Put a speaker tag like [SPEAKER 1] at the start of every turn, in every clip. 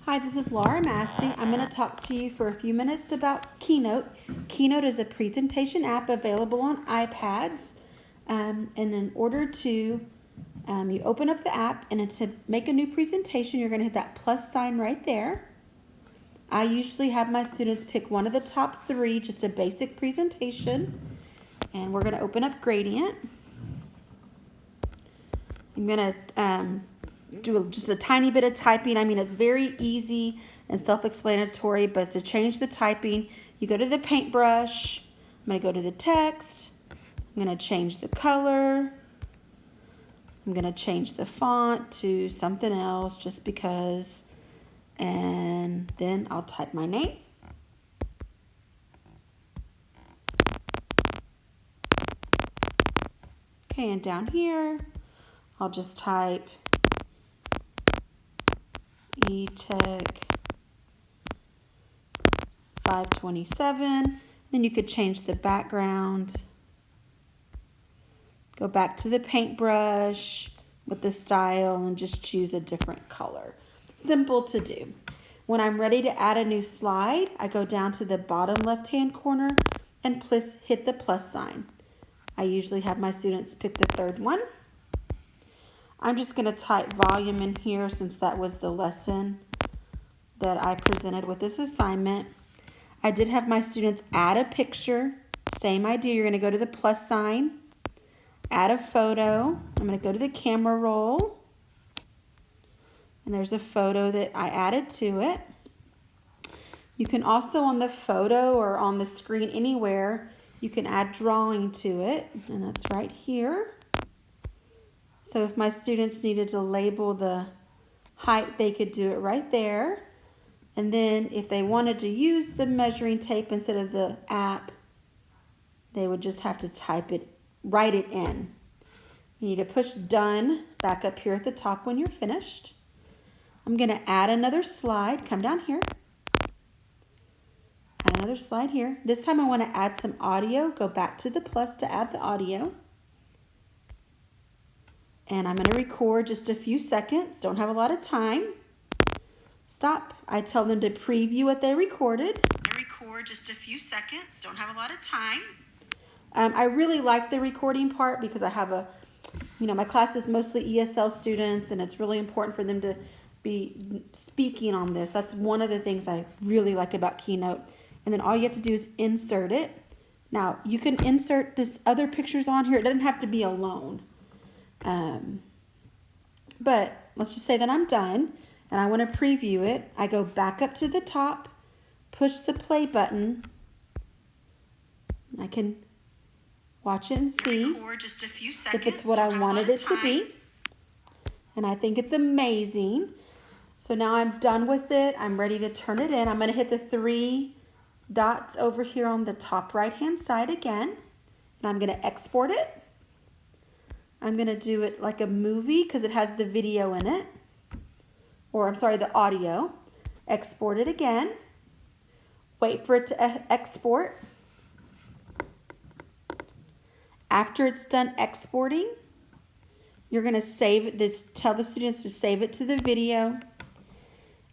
[SPEAKER 1] Hi, this is Laura Massey. I'm going to talk to you for a few minutes about Keynote. Keynote is a presentation app available on iPads. And in order to, you open up the app, and to make a new presentation, you're going to hit that plus sign right there. I usually have my students pick one of the top three, just a basic presentation. And we're going to open up Gradient. I'm going to do just a tiny bit of typing. I mean, it's very easy and self-explanatory, but to change the typing, you go to the paintbrush. I'm going to go to the text. I'm going to change the color. I'm going to change the font to something else just because, and then I'll type my name. Okay, and down here, I'll just type ETEC527. Then you could change the background. Go back to the paintbrush with the style and just choose a different color. Simple to do. When I'm ready to add a new slide, I go down to the bottom left-hand corner and hit the plus sign. I usually have my students pick the third one. I'm just going to type volume in here since that was the lesson that I presented with this assignment. I did have my students add a picture. Same idea. You're going to go to the plus sign, add a photo. I'm going to go to the camera roll, and there's a photo that I added to it. You can also, on the photo or on the screen anywhere, you can add drawing to it, and that's right here. So if my students needed to label the height, they could do it right there. And then if they wanted to use the measuring tape instead of the app, they would just have to write it in. You need to push done back up here at the top when you're finished. I'm going to add another slide. Come down here. Add another slide here. This time I want to add some audio. Go back to the plus to add the audio. And I'm going to record just a few seconds. Don't have a lot of time. Stop. I tell them to preview what they recorded. I record just a few seconds. Don't have a lot of time. I really like the recording part because I have my class is mostly ESL students, and it's really important for them to be speaking on this. That's one of the things I really like about Keynote. And then all you have to do is insert it. Now, you can insert this other pictures on here. It doesn't have to be alone. But let's just say that I'm done and I want to preview it. I go back up to the top, push the play button. I can watch it and see just a few seconds, if it's what I wanted it to be. And I think it's amazing. So now I'm done with it. I'm ready to turn it in. I'm going to hit the three dots over here on the top right-hand side again. And I'm going to export it. I'm going to do it like a movie because it has the video in it. Or I'm sorry, the audio. Export it again. Wait for it to export. After it's done exporting, you're going to save it. Tell the students to save it to the video.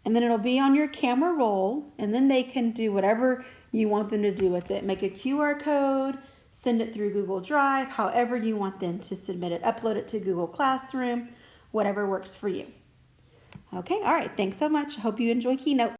[SPEAKER 1] And then it'll be on your camera roll. And then they can do whatever you want them to do with it. Make a QR code. Send it through Google Drive, however you want them to submit it. Upload it to Google Classroom, whatever works for you. Okay, all right, thanks so much. I hope you enjoy Keynote.